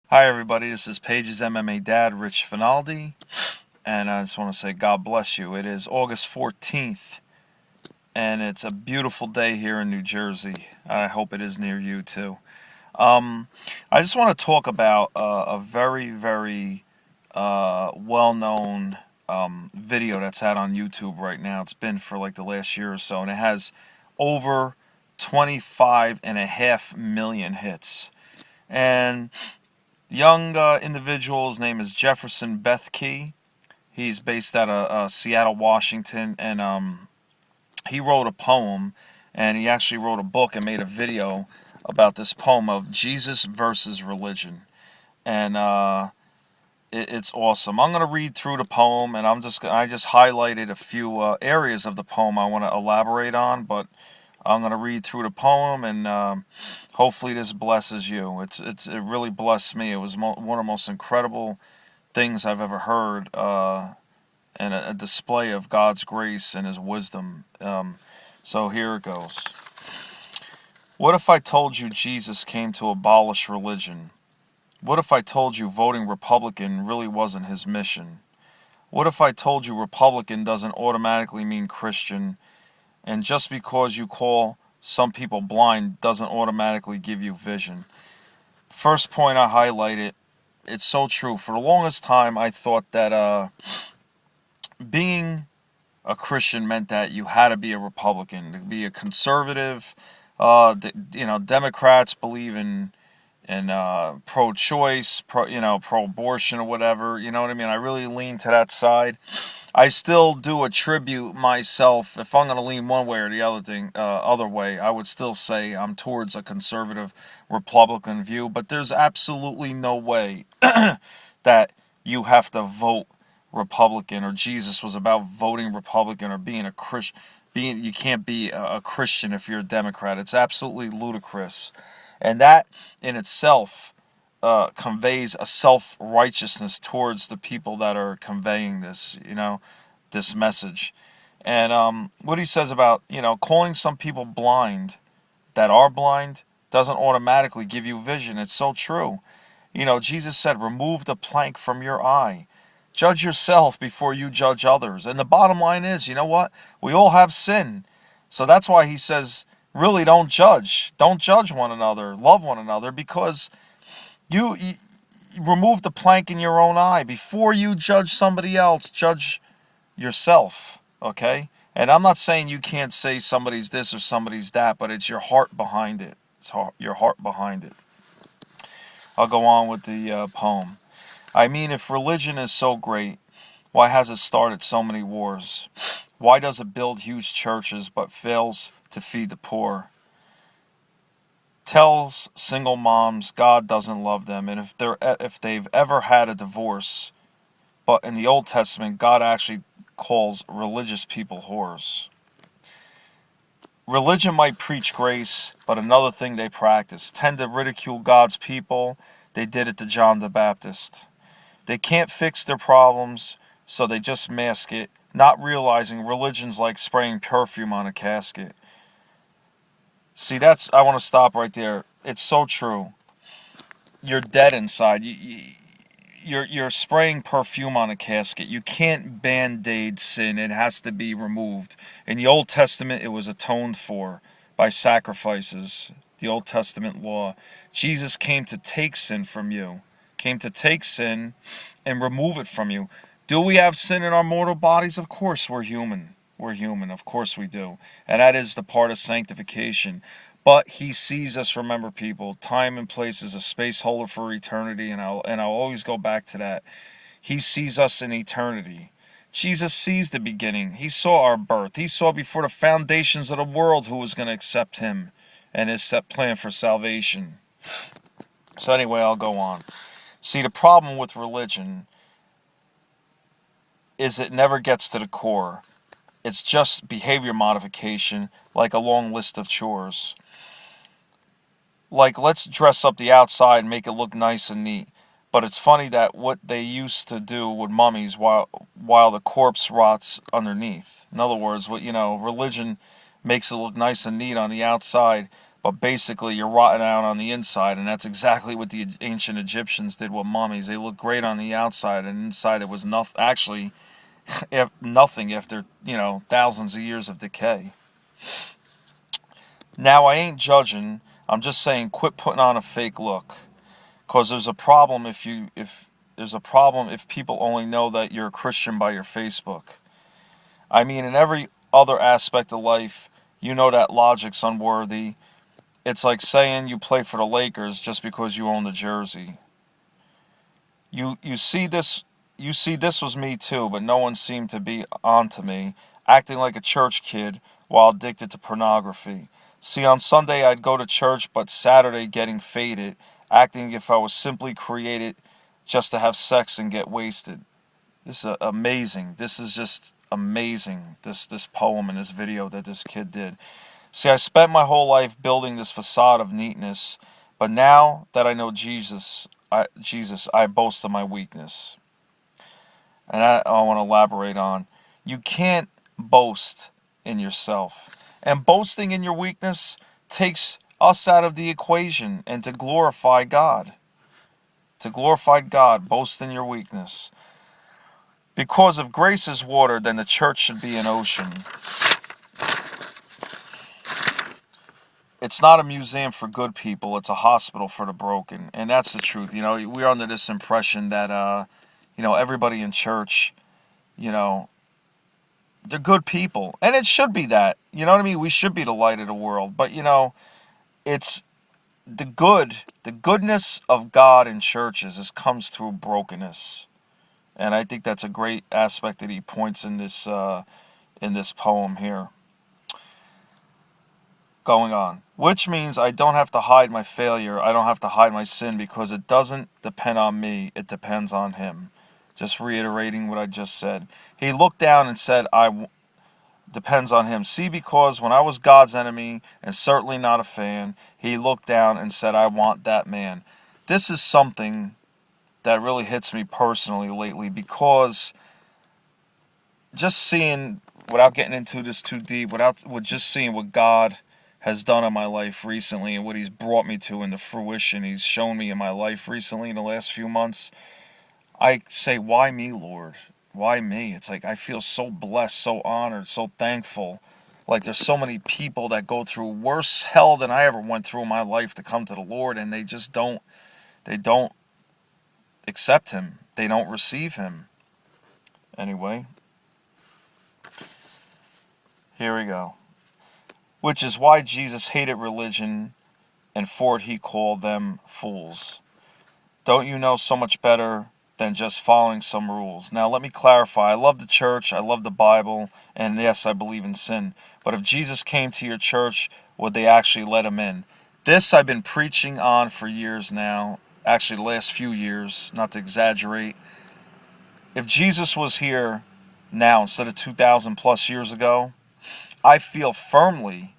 Hi everybody, this is Paige's MMA dad, Rich Finaldi, and I just want to say God bless you. It is August 14th, and it's a beautiful day here in New Jersey. I hope it is near you too. Um, I just want to talk about a very well-known video that's out on YouTube right now. It's been for like the last year or so, and it has over 25.5 million hits. And young individual's name is Jefferson Bethke. He's based out of Seattle, Washington, and he wrote a poem, and he actually wrote a book and made a video about this poem of Jesus versus religion, and it's awesome. I'm gonna read through the poem, and I just highlighted a few areas of the poem I want to elaborate on, but I'm gonna read through the poem, and hopefully this blesses you. It really blessed me. It was one of the most incredible things I've ever heard, and a display of God's grace and His wisdom. So here it goes. What if I told you Jesus came to abolish religion? What if I told you voting Republican really wasn't His mission? What if I told you Republican doesn't automatically mean Christian, and just because you call some people blind doesn't automatically give you vision? First point I highlighted, it's so true. For the longest time, I thought that being a Christian meant that you had to be a Republican, to be a conservative. Democrats believe in pro-choice, pro-abortion or whatever. You know what I mean? I really lean to that side. I still do attribute myself, if I'm going to lean one way or the other way, I would still say I'm towards a conservative Republican view. But there's absolutely no way that you have to vote Republican, or Jesus was about voting Republican, or being a Christian. You can't be a Christian if you're a Democrat. It's absolutely ludicrous, and that in itself conveys a self-righteousness towards the people that are conveying this, this message. And what he says about, calling some people blind that are blind doesn't automatically give you vision. It's so true. Jesus said, remove the plank from your eye. Judge yourself before you judge others. And the bottom line is, you know what? We all have sin. So that's why he says, really don't judge. Don't judge one another. Love one another, because you remove the plank in your own eye. Before you judge somebody else, judge yourself. Okay? And I'm not saying you can't say somebody's this or somebody's that, but it's your heart behind it. It's your heart behind it. I'll go on with the poem. I mean, if religion is so great, why has it started so many wars? Why does it build huge churches but fails to feed the poor? Tells single moms God doesn't love them, and if they've ever had a divorce, but in the Old Testament God actually calls religious people whores. Religion might preach grace, but another thing they practice. Tend to ridicule God's people. They did it to John the Baptist. They can't fix their problems, so they just mask it, not realizing religion's like spraying perfume on a casket. See, I want to stop right there. It's so true. You're dead inside. You're spraying perfume on a casket. You can't band-aid sin. It has to be removed. In the Old Testament, it was atoned for by sacrifices, the Old Testament law. Jesus came to take sin from you, came to take sin and remove it from you. Do we have sin in our mortal bodies? Of course, we're human. We're human. Of course we do. And that is the part of sanctification. But he sees us, remember people, time and place is a space holder for eternity, and I'll always go back to that. He sees us in eternity. Jesus sees the beginning. He saw our birth. He saw before the foundations of the world who was going to accept him and his set plan for salvation. So anyway, I'll go on. See, the problem with religion is it never gets to the core. It's just behavior modification, like a long list of chores. Like, let's dress up the outside and make it look nice and neat. But it's funny that what they used to do with mummies while the corpse rots underneath. In other words, religion makes it look nice and neat on the outside, but basically you're rotting out on the inside, and that's exactly what the ancient Egyptians did with mummies. They looked great on the outside, and inside it was nothing. Actually, nothing after thousands of years of decay. Now I ain't judging. I'm just saying, quit putting on a fake look, cause there's a problem if people only know that you're a Christian by your Facebook. I mean, in every other aspect of life, you know that logic's unworthy. It's like saying you play for the Lakers just because you own the jersey. You see this was me too, but no one seemed to be onto me, acting like a church kid while addicted to pornography. See, on Sunday I'd go to church, but Saturday getting faded, acting if I was simply created just to have sex and get wasted. This is amazing. This is just amazing. This poem and this video that this kid did. See, I spent my whole life building this facade of neatness, but now that I know I boast of my weakness. And I want to elaborate on. You can't boast in yourself. And boasting in your weakness takes us out of the equation, and to glorify God. To glorify God, boast in your weakness. Because if grace is water, then the church should be an ocean. It's not a museum for good people, it's a hospital for the broken. And that's the truth. We're under this impression that, everybody in church, they're good people. And it should be that. You know what I mean? We should be the light of the world. But, it's the goodness of God in churches comes through brokenness. And I think that's a great aspect that he points in this poem here. Going on. Which means I don't have to hide my failure. I don't have to hide my sin because it doesn't depend on me. It depends on him. Just reiterating what I just said. He looked down and said, depends on him. See, because when I was God's enemy and certainly not a fan, he looked down and said, I want that man. This is something that really hits me personally lately, because just seeing, without getting into this too deep, with just seeing what God has done in my life recently and what he's brought me to into fruition, he's shown me in my life recently in the last few months, I say, why me, Lord? Why me? It's like I feel so blessed, so honored, so thankful. Like there's so many people that go through worse hell than I ever went through in my life to come to the Lord, and they don't accept him. They don't receive him. Anyway, here we go. Which is why Jesus hated religion, and for it he called them fools. Don't you know so much better than just following some rules? Now let me clarify. I love the church, I love the Bible, and yes, I believe in sin. But if Jesus came to your church, would they actually let him in? This I've been preaching on for years now. Actually, the last few years, not to exaggerate. If Jesus was here now instead of 2,000 plus years ago, I feel firmly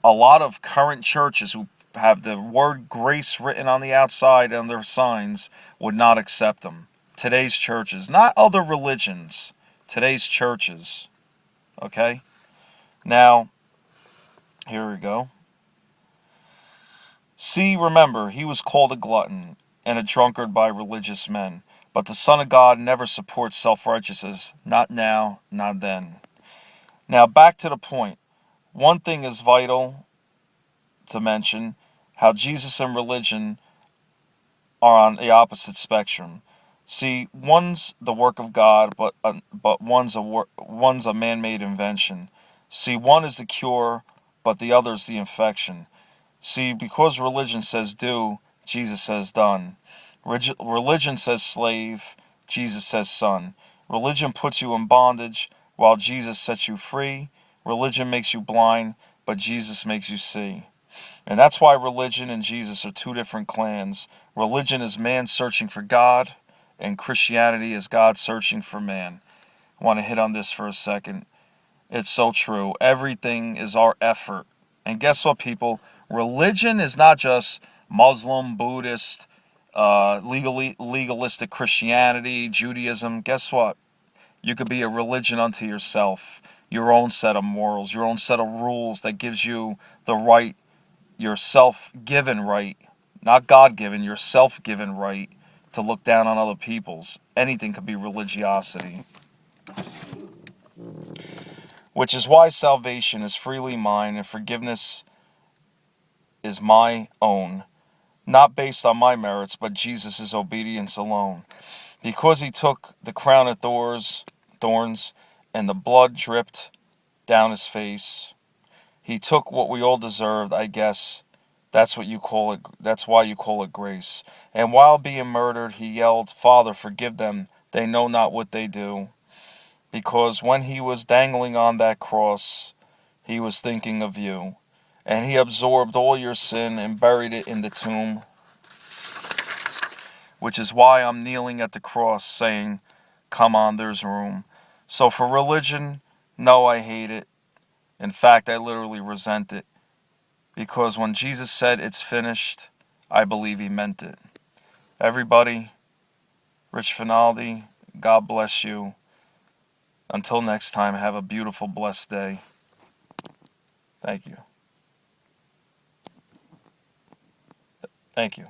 a lot of current churches who have the word grace written on the outside on their signs would not accept them. Today's churches, not other religions, today's churches. Okay? Now, here we go. See, remember, he was called a glutton and a drunkard by religious men. But the Son of God never supports self-righteousness. Not now, not then. Now, back to the point. One thing is vital to mention, how Jesus and religion are on the opposite spectrum. See, one's the work of God, but one's a man-made invention. See, one is the cure, but the other is the infection. See, because religion says do, Jesus says done. Religion says slave, Jesus says son. Religion puts you in bondage, while Jesus sets you free. Religion makes you blind, but Jesus makes you see. And that's why religion and Jesus are two different clans. Religion is man searching for God, and Christianity is God searching for man. I want to hit on this for a second. It's so true. Everything is our effort. And guess what, people? Religion is not just Muslim, Buddhist, legalistic Christianity, Judaism. Guess what? You could be a religion unto yourself. Your own set of morals, your own set of rules that gives you the right your self-given right, not God-given, your self-given right to look down on other people's. Anything could be religiosity. Which is why salvation is freely mine and forgiveness is my own, not based on my merits, but Jesus' obedience alone. Because he took the crown of thorns, and the blood dripped down his face, he took what we all deserved, I guess. That's what you call it. That's why you call it grace. And while being murdered, he yelled, "Father, forgive them. They know not what they do." Because when he was dangling on that cross, he was thinking of you. And he absorbed all your sin and buried it in the tomb. Which is why I'm kneeling at the cross saying, come on, there's room. So for religion, no, I hate it. In fact, I literally resent it. Because when Jesus said it's finished, I believe he meant it. Everybody, Rich Finaldi, God bless you. Until next time, have a beautiful, blessed day. Thank you. Thank you.